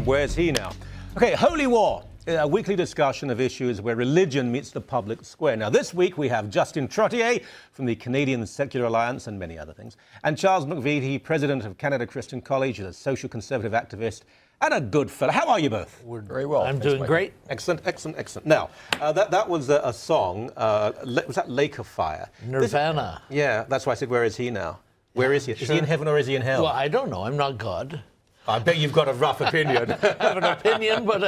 Where's He Now? Okay, Holy War, a weekly discussion of issues where religion meets the public square. Now, this week we have Justin Trottier from the Canadian Secular Alliance and many other things, and Charles McVety, president of Canada Christian College, a social conservative activist and a good fella. How are you both? We're very well. I'm doing great. Excellent, excellent, excellent. Now, that was a song. Was that Lake of Fire? Nirvana. Yeah, that's why I said, where is he now? Where is he? Is he in heaven or is he in hell? Well, I don't know. I'm not God. I bet you've got a rough opinion. I have an opinion, but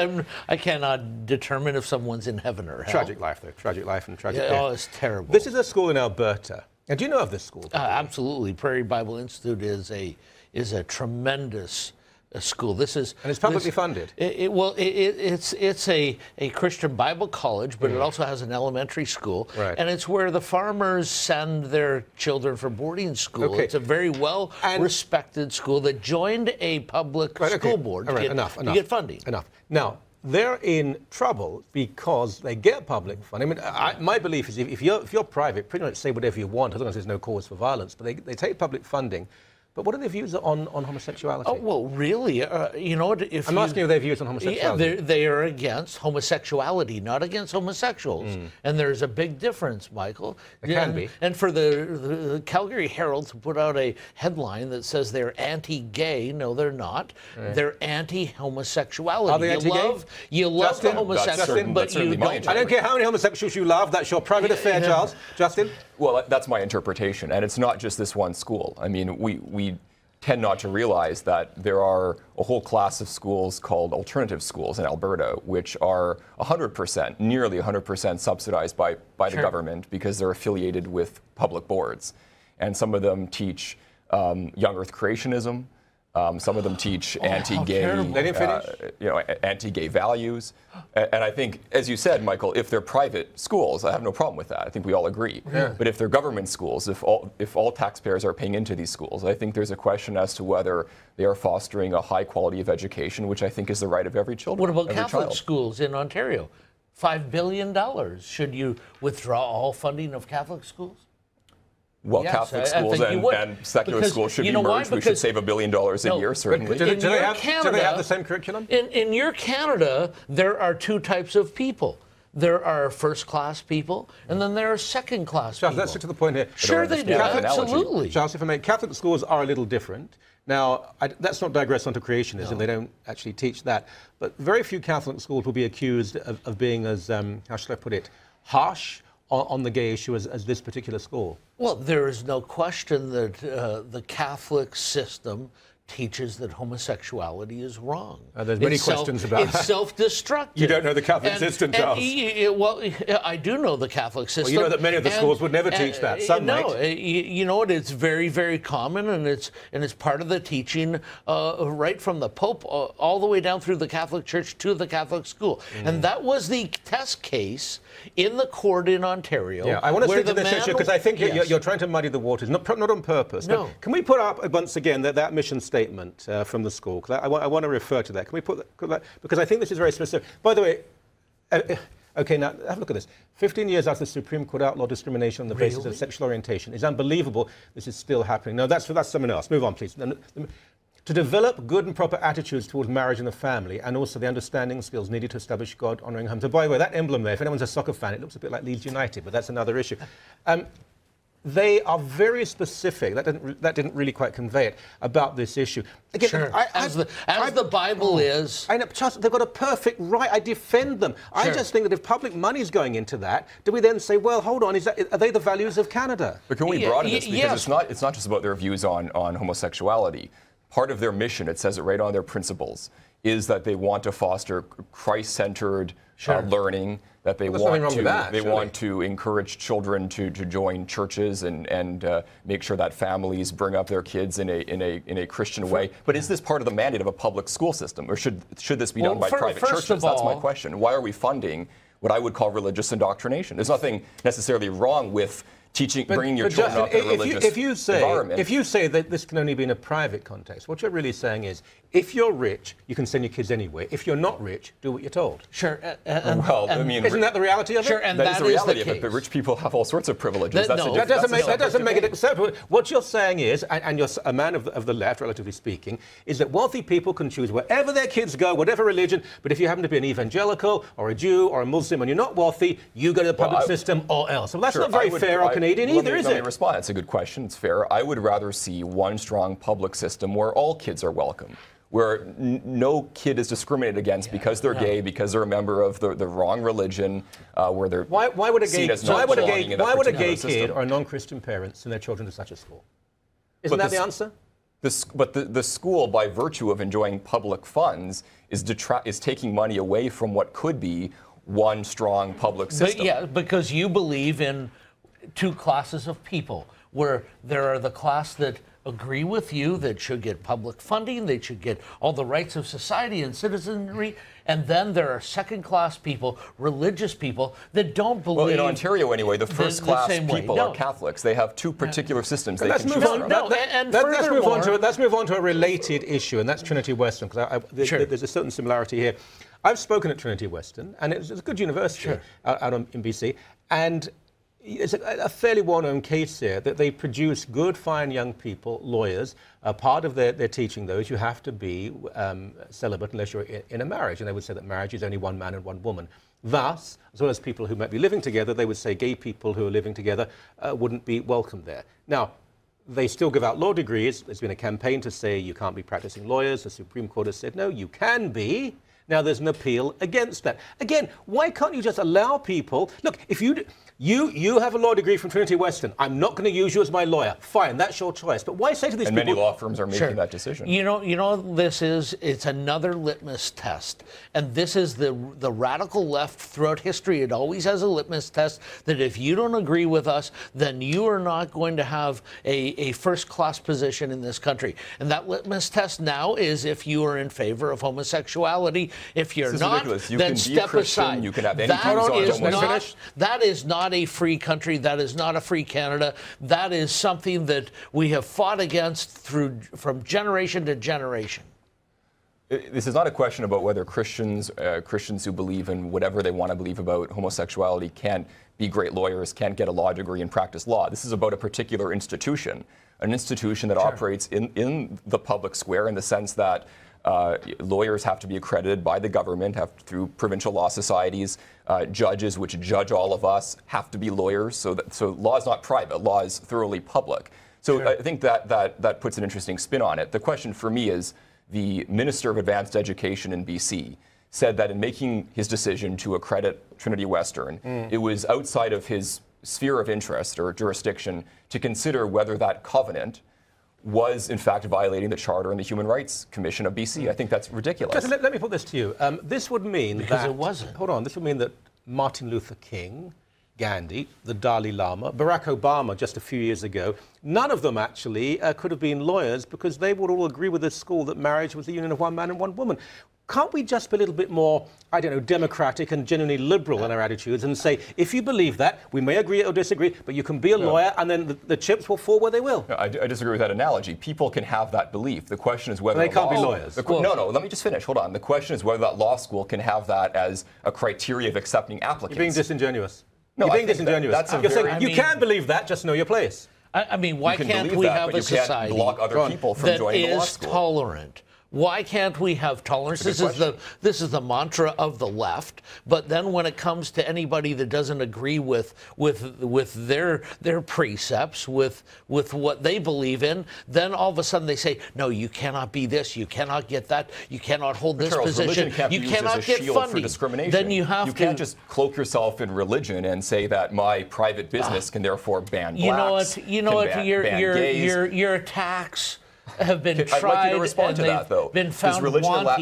I cannot determine if someone's in heaven or hell. Tragic life, though. Tragic life and tragic death. Oh, it's terrible. This is a school in Alberta. And do you know of this school? Absolutely. Prairie Bible Institute is a tremendous school. This is, and it's publicly funded. It's a Christian Bible college, but it also has an elementary school, right. And it's where the farmers send their children for boarding school. Okay. It's a very well-respected school that joined a public school board to get funding. Enough. Now, they're in trouble because they get public funding. I mean, my belief is if you're private, pretty much say whatever you want as long as there's no cause for violence. But they take public funding. But what are their views on homosexuality? Oh, well, really, you know what? I'm asking you their views on homosexuality. Yeah, they are against homosexuality, not against homosexuals. And there's a big difference, Michael. There can be. And for the Calgary Herald to put out a headline that says they're anti-gay, no, they're not. Right. They're anti-homosexuality. Are they anti-gay? You love the homosexual, but you don't. I don't care how many homosexuals you love. That's your private affair, Charles. Justin? Well, that's my interpretation, and it's not just this one school. I mean, we tend not to realize that there are a whole class of schools called alternative schools in Alberta, which are 100%, nearly 100% subsidized by the government because they're affiliated with public boards. And some of them teach young earth creationism. Some of them teach anti-gay, anti-gay values. And I think, as you said, Michael, if they're private schools, I have no problem with that. I think we all agree. Yeah. But if they're government schools, if all taxpayers are paying into these schools, I think there's a question as to whether they are fostering a high quality of education, which I think is the right of every child. What about Catholic schools in Ontario? $5 billion. Should you withdraw all funding of Catholic schools? Well, yes, Catholic schools and secular schools should be merged. We should save $1 billion a year, certainly. Do they have the same curriculum? In your Canada, there are two types of people. There are first-class people, and then there are second-class people. Charles, let's get to the point here. Sure they do, absolutely. Charles, if I may, Catholic schools are a little different. Now, let's not digress onto creationism. No. They don't actually teach that. But very few Catholic schools will be accused of being as, how shall I put it, harsh on the gay issue as this particular school. Well, there is no question that the Catholic system teaches that homosexuality is wrong. There's many questions about that. It's self-destructive. You don't know the Catholic system, Charles. Well, I do know the Catholic system. Well, you know that many of the schools would never teach that. Some might. You know what? It's very, very common, and it's part of the teaching right from the Pope all the way down through the Catholic Church to the Catholic school. And that was the test case in the court in Ontario. Yeah, I want to stick to this issue because I think you're trying to muddy the waters, not on purpose. No. But can we put up once again that mission statement from the school? Because I want to refer to that. Can we put that? Because I think this is very specific. By the way, okay, now have a look at this. 15 years after the Supreme Court outlawed discrimination on the basis of sexual orientation. It's unbelievable this is still happening. No, that's someone else. Move on, please. To develop good and proper attitudes towards marriage and the family, and also the understanding skills needed to establish God-honouring homes. So, by the way, that emblem there, if anyone's a soccer fan, it looks a bit like Leeds United, but that's another issue. They are very specific. That didn't really quite convey it about this issue. Again, sure. As the Bible is. I know, Charles, they've got a perfect right. I defend them. Sure. I just think that if public money is going into that, do we then say, well, hold on, are they the values of Canada? But can we broaden this? Because it's not just about their views on homosexuality. Part of their mission, it says it right on their principles, is that they want to foster Christ-centered learning, that they want to encourage children to join churches and make sure that families bring up their kids in a Christian way. But is this part of the mandate of a public school system, or should this be done by private churches? That's my question. Why are we funding what I would call religious indoctrination? There's nothing necessarily wrong with bringing your children Justin, up in a religious environment. If you say that this can only be in a private context, what you're really saying is, if you're rich, you can send your kids anywhere. If you're not rich, do what you're told. Sure. I mean, isn't that the reality of it? Sure, and that is the reality the of it. But rich people have all sorts of privileges. That doesn't make it acceptable. What you're saying is, and you're a man of the left, relatively speaking, is that wealthy people can choose wherever their kids go, whatever religion. But if you happen to be an evangelical or a Jew or a Muslim and you're not wealthy, you go to the public system or else. Well, that's not very fair or Canadian either, is it? Let me respond. It's a good question. It's fair. I would rather see one strong public system where all kids are welcome, where no kid is discriminated against because they're gay, because they're a member of the wrong religion, where they're why would a gay system. kid or a non-Christian parent send their children to such a school? Isn't that the answer? But the school, by virtue of enjoying public funds, is taking money away from what could be one strong public system. But because you believe in two classes of people, where there are the class that agree with you that should get public funding, they should get all the rights of society and citizenry, and then there are second-class people, religious people, that don't believe... Well, in Ontario anyway, the first-class people are Catholics. They have two particular systems they can choose from. Let's move on to a related issue, and that's Trinity Western, because there's a certain similarity here. I've spoken at Trinity Western, and it's a good university out in BC, and it's a fairly well-known case here that they produce good, fine young people, lawyers. Part of their teaching, though, is you have to be celibate unless you're in a marriage. And they would say that marriage is only one man and one woman. Thus, as well as people who might be living together, they would say gay people who are living together wouldn't be welcome there. Now, they still give out law degrees. There's been a campaign to say you can't be practicing lawyers. The Supreme Court has said, no, you can be. Now, there's an appeal against that. Again, why can't you just allow people... Look, if you have a law degree from Trinity Western. I'm not going to use you as my lawyer. Fine, that's your choice. But why say to these people... And many law firms are making that decision. You know, it's another litmus test. And this is the radical left throughout history. It always has a litmus test that if you don't agree with us, then you are not going to have a first-class position in this country. And that litmus test now is if you are in favor of homosexuality. If you're not, then step aside. You can have any views on that is not a free country. That is not a free Canada. That is something that we have fought against from generation to generation. This is not a question about whether Christians who believe in whatever they want to believe about homosexuality can't be great lawyers, can't get a law degree and practice law. This is about a particular institution, an institution that operates in the public square in the sense that lawyers have to be accredited by the government, through provincial law societies. Judges, which judge all of us, have to be lawyers. So law is not private. Law is thoroughly public. So I think that puts an interesting spin on it. The question for me is, the Minister of Advanced Education in BC said that in making his decision to accredit Trinity Western, it was outside of his sphere of interest or jurisdiction to consider whether that covenant was in fact violating the Charter and the Human Rights Commission of BC. I think that's ridiculous. Let me put this to you. This would mean because it wasn't. Hold on. This would mean that Martin Luther King, Gandhi, the Dalai Lama, Barack Obama just a few years ago, none of them actually could have been lawyers because they would all agree with this school that marriage was the union of one man and one woman. Can't we just be a little bit more, I don't know, democratic and genuinely liberal in our attitudes and say, if you believe that, we may agree or disagree, but you can be a lawyer and then the chips will fall where they will? No, I disagree with that analogy. People can have that belief. The question is whether they can't be lawyers. No, let me just finish. Hold on. The question is whether that law school can have that as a criteria of accepting applicants. You're being disingenuous. No, you're being disingenuous. You're saying you can believe that, just know your place. I mean, why can't we have a society block other people from joining the law school? Tolerant? Why can't we have tolerance? This is the mantra of the left. But then when it comes to anybody that doesn't agree with their precepts, with what they believe in, then all of a sudden they say, no, you cannot be this, you cannot get that, you cannot hold this position, you cannot get funding. For discrimination. Then you can't just cloak yourself in religion and say that my private business can therefore ban blacks. Your attacks have been tried. I'd like you to respond to that, though. Been found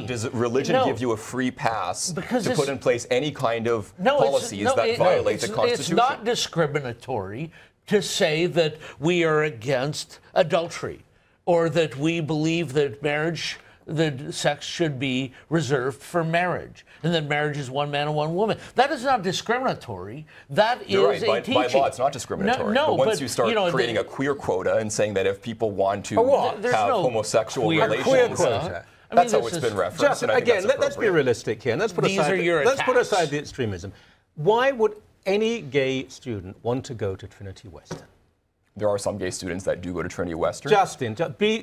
does religion give you a free pass to put in place any kind of policies that violate the Constitution? It's not discriminatory to say that we are against adultery or that we believe that marriage the sex should be reserved for marriage, and that marriage is one man and one woman. That is not discriminatory. That You're is right. a teaching. By law, it's not discriminatory. No, but once you start creating a queer quota and saying that if people want to have homosexual relations, queer quota. That's how it's been referenced. Justin, again, let's be realistic here, and let's put aside the extremism. Why would any gay student want to go to Trinity Western? There are some gay students that do go to Trinity Western. Justin,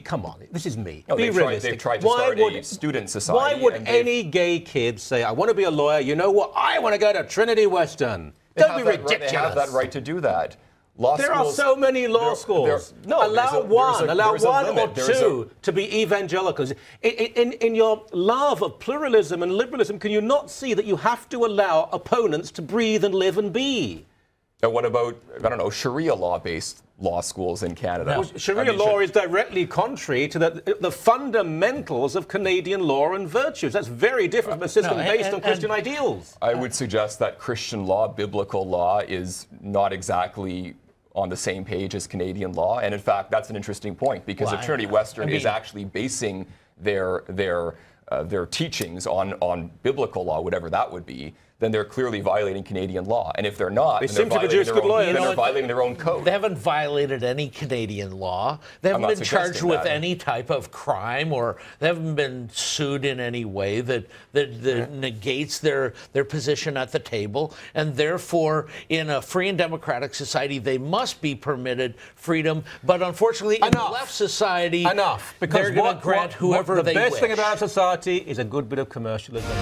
come on, this is me. No, be realistic. They've tried to start a student society. Why would any gay kid say, I want to be a lawyer, you know what, I want to go to Trinity Western? Don't be ridiculous. They have that right to do that. There are so many law schools. Allow one or two to be evangelicals. In your love of pluralism and liberalism, can you not see that you have to allow opponents to breathe and live and be? And what about, I don't know, Sharia law-based law schools in Canada? Well, Sharia law is directly contrary to the fundamentals of Canadian law and virtues. That's very different from a system based on Christian ideals. I would suggest that Christian law, biblical law, is not exactly on the same page as Canadian law. And in fact, that's an interesting point, because if Trinity Western is actually basing their teachings on biblical law, whatever that would be, then they're clearly violating Canadian law. And if they're not, then they're violating their own code. They haven't violated any Canadian law. They haven't been charged with any type of crime, or they haven't been sued in any way that negates their position at the table. And therefore, in a free and democratic society, they must be permitted freedom. But unfortunately, in the left society, because they're going to grant whoever they wish. The best thing about society is a good bit of commercialism.